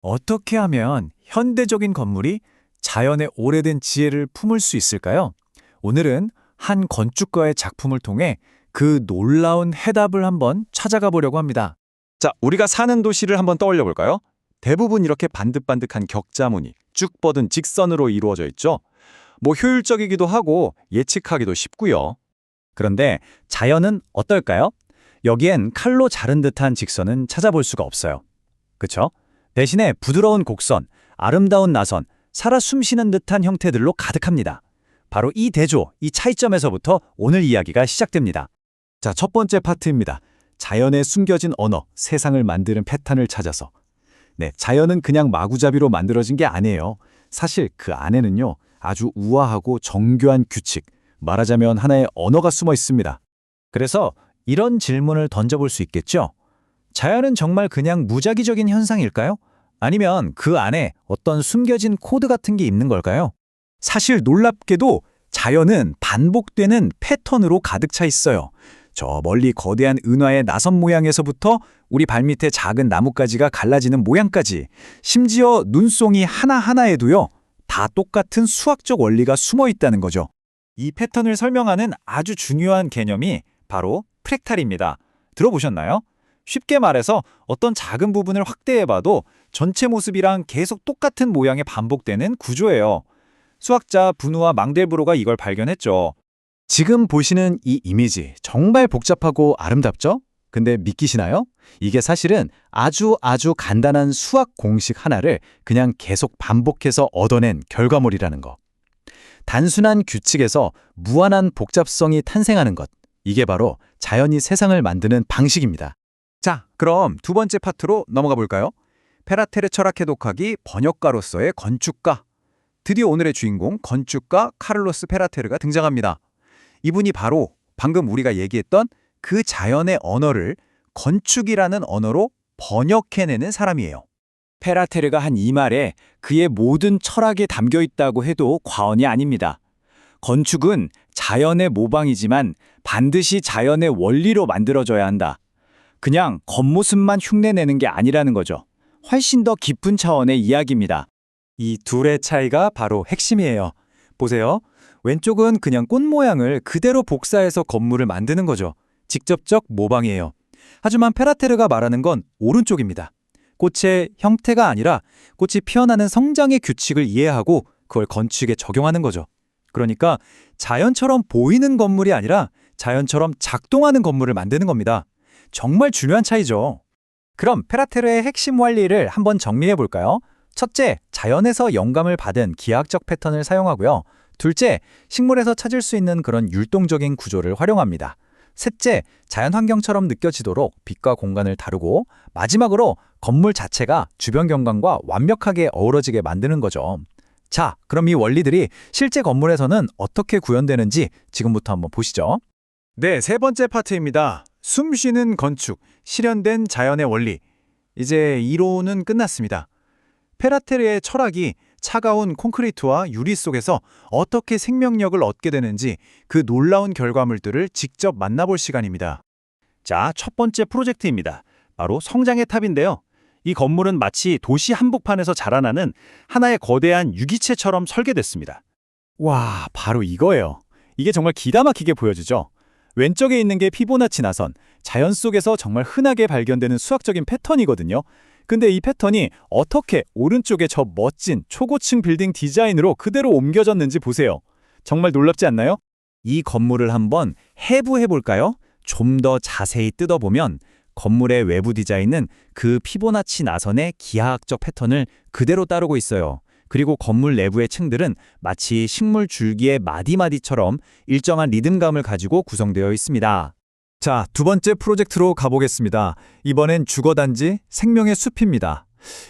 어떻게 하면 현대적인 건물이 자연의 오래된 지혜를 품을 수 있을까요? 오늘은 한 건축가의 작품을 통해 그 놀라운 해답을 한번 찾아가 보려고 합니다. 자, 우리가 사는 도시를 한번 떠올려 볼까요? 대부분 이렇게 반듯반듯한 격자무늬, 쭉 뻗은 직선으로 이루어져 있죠. 뭐 효율적이기도 하고 예측하기도 쉽고요. 그런데 자연은 어떨까요? 여기엔 칼로 자른 듯한 직선은 찾아볼 수가 없어요. 그쵸? 대신에 부드러운 곡선, 아름다운 나선, 살아 숨쉬는 듯한 형태들로 가득합니다. 바로 이 대조, 이 차이점에서부터 오늘 이야기가 시작됩니다. 자, 첫 번째 파트입니다. 자연에 숨겨진 언어, 세상을 만드는 패턴을 찾아서. 네, 자연은 그냥 마구잡이로 만들어진 게 아니에요. 사실 그 안에는요, 아주 우아하고 정교한 규칙, 말하자면 하나의 언어가 숨어 있습니다. 그래서 이런 질문을 던져볼 수 있겠죠? 자연은 정말 그냥 무작위적인 현상일까요? 아니면 그 안에 어떤 숨겨진 코드 같은 게 있는 걸까요? 사실 놀랍게도 자연은 반복되는 패턴으로 가득 차 있어요. 저 멀리 거대한 은하의 나선 모양에서부터 우리 발밑에 작은 나뭇가지가 갈라지는 모양까지, 심지어 눈송이 하나하나에도요, 다 똑같은 수학적 원리가 숨어 있다는 거죠. 이 패턴을 설명하는 아주 중요한 개념이 바로 프랙탈입니다. 들어보셨나요? 쉽게 말해서 어떤 작은 부분을 확대해봐도 전체 모습이랑 계속 똑같은 모양이 반복되는 구조예요. 수학자 브누아 망델브로가 이걸 발견했죠. 지금 보시는 이 이미지 정말 복잡하고 아름답죠? 근데 믿기시나요? 이게 사실은 아주 간단한 수학 공식 하나를 그냥 계속 반복해서 얻어낸 결과물이라는 거. 단순한 규칙에서 무한한 복잡성이 탄생하는 것. 이게 바로 자연이 세상을 만드는 방식입니다. 자, 그럼 두 번째 파트로 넘어가 볼까요? 페라테르 철학의 독학이 번역가로서의 건축가. 드디어 오늘의 주인공 건축가 카를로스 페라테르가 등장합니다. 이분이 바로 방금 우리가 얘기했던 그 자연의 언어를 건축이라는 언어로 번역해내는 사람이에요. 페라테르가 한 이 말에 그의 모든 철학이 담겨 있다고 해도 과언이 아닙니다. 건축은 자연의 모방이지만 반드시 자연의 원리로 만들어져야 한다. 그냥 겉모습만 흉내내는 게 아니라는 거죠. 훨씬 더 깊은 차원의 이야기입니다. 이 둘의 차이가 바로 핵심이에요. 보세요. 왼쪽은 그냥 꽃 모양을 그대로 복사해서 건물을 만드는 거죠. 직접적 모방이에요. 하지만 페라테르가 말하는 건 오른쪽입니다. 꽃의 형태가 아니라 꽃이 피어나는 성장의 규칙을 이해하고 그걸 건축에 적용하는 거죠. 그러니까 자연처럼 보이는 건물이 아니라 자연처럼 작동하는 건물을 만드는 겁니다. 정말 중요한 차이죠. 그럼 페라테르의 핵심 원리를 한번 정리해 볼까요? 첫째, 자연에서 영감을 받은 기하학적 패턴을 사용하고요. 둘째, 식물에서 찾을 수 있는 그런 율동적인 구조를 활용합니다. 셋째, 자연 환경처럼 느껴지도록 빛과 공간을 다루고, 마지막으로 건물 자체가 주변 경관과 완벽하게 어우러지게 만드는 거죠. 자, 그럼 이 원리들이 실제 건물에서는 어떻게 구현되는지 지금부터 한번 보시죠. 네, 세 번째 파트입니다. 숨 쉬는 건축, 실현된 자연의 원리. 이제 이론은 끝났습니다. 페라테르의 철학이 차가운 콘크리트와 유리 속에서 어떻게 생명력을 얻게 되는지 그 놀라운 결과물들을 직접 만나볼 시간입니다. 자, 첫 번째 프로젝트입니다. 바로 성장의 탑인데요. 이 건물은 마치 도시 한복판에서 자라나는 하나의 거대한 유기체처럼 설계됐습니다. 와, 바로 이거예요. 이게 정말 기가 막히게 보여지죠? 왼쪽에 있는 게 피보나치 나선, 자연 속에서 정말 흔하게 발견되는 수학적인 패턴이거든요. 근데 이 패턴이 어떻게 오른쪽에 저 멋진 초고층 빌딩 디자인으로 그대로 옮겨졌는지 보세요. 정말 놀랍지 않나요? 이 건물을 한번 해부해 볼까요? 좀 더 자세히 뜯어보면 건물의 외부 디자인은 그 피보나치 나선의 기하학적 패턴을 그대로 따르고 있어요. 그리고 건물 내부의 층들은 마치 식물 줄기의 마디마디처럼 일정한 리듬감을 가지고 구성되어 있습니다. 자, 두 번째 프로젝트로 가보겠습니다. 이번엔 주거단지 생명의 숲입니다.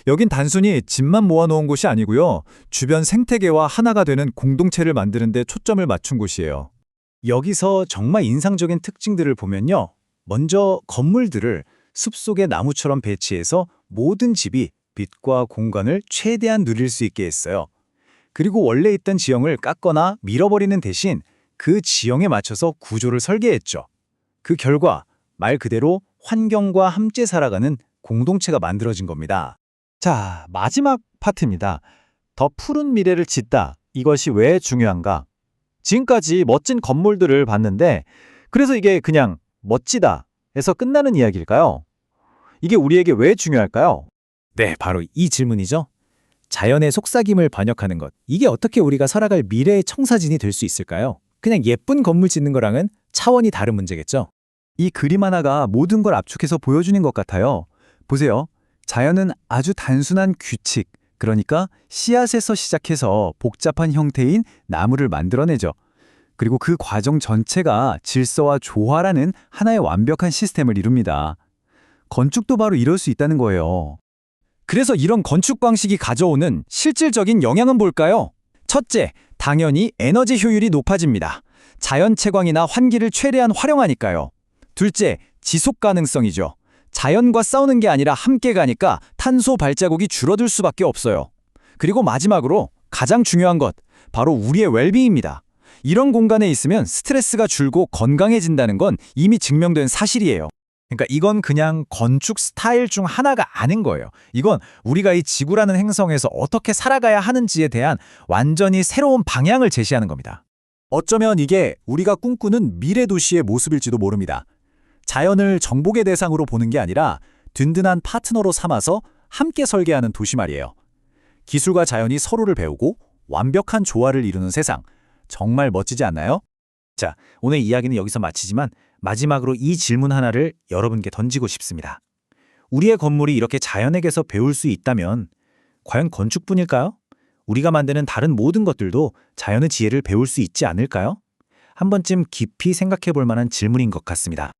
여긴 단순히 집만 모아놓은 곳이 아니고요. 주변 생태계와 하나가 되는 공동체를 만드는 데 초점을 맞춘 곳이에요. 여기서 정말 인상적인 특징들을 보면요. 먼저 건물들을 숲속의 나무처럼 배치해서 모든 집이 빛과 공간을 최대한 누릴 수 있게 했어요. 그리고 원래 있던 지형을 깎거나 밀어버리는 대신 그 지형에 맞춰서 구조를 설계했죠. 그 결과 말 그대로 환경과 함께 살아가는 공동체가 만들어진 겁니다. 자, 마지막 파트입니다. 더 푸른 미래를 짓다. 이것이 왜 중요한가? 지금까지 멋진 건물들을 봤는데 그래서 이게 그냥 멋지다 에서 끝나는 이야기일까요? 이게 우리에게 왜 중요할까요? 네, 바로 이 질문이죠. 자연의 속삭임을 번역하는 것. 이게 어떻게 우리가 살아갈 미래의 청사진이 될 수 있을까요? 그냥 예쁜 건물 짓는 거랑은 차원이 다른 문제겠죠. 이 그림 하나가 모든 걸 압축해서 보여주는 것 같아요. 보세요. 자연은 아주 단순한 규칙, 그러니까 씨앗에서 시작해서 복잡한 형태인 나무를 만들어내죠. 그리고 그 과정 전체가 질서와 조화라는 하나의 완벽한 시스템을 이룹니다. 건축도 바로 이럴 수 있다는 거예요. 그래서 이런 건축 방식이 가져오는 실질적인 영향은 뭘까요? 첫째, 당연히 에너지 효율이 높아집니다. 자연 채광이나 환기를 최대한 활용하니까요. 둘째, 지속 가능성이죠. 자연과 싸우는 게 아니라 함께 가니까 탄소 발자국이 줄어들 수밖에 없어요. 그리고 마지막으로 가장 중요한 것, 바로 우리의 웰빙입니다. 이런 공간에 있으면 스트레스가 줄고 건강해진다는 건 이미 증명된 사실이에요. 그러니까 이건 그냥 건축 스타일 중 하나가 아닌 거예요. 이건 우리가 이 지구라는 행성에서 어떻게 살아가야 하는지에 대한 완전히 새로운 방향을 제시하는 겁니다. 어쩌면 이게 우리가 꿈꾸는 미래 도시의 모습일지도 모릅니다. 자연을 정복의 대상으로 보는 게 아니라 든든한 파트너로 삼아서 함께 설계하는 도시 말이에요. 기술과 자연이 서로를 배우고 완벽한 조화를 이루는 세상. 정말 멋지지 않나요? 자, 오늘 이야기는 여기서 마치지만 마지막으로 이 질문 하나를 여러분께 던지고 싶습니다. 우리의 건물이 이렇게 자연에게서 배울 수 있다면 과연 건축뿐일까요? 우리가 만드는 다른 모든 것들도 자연의 지혜를 배울 수 있지 않을까요? 한 번쯤 깊이 생각해 볼 만한 질문인 것 같습니다.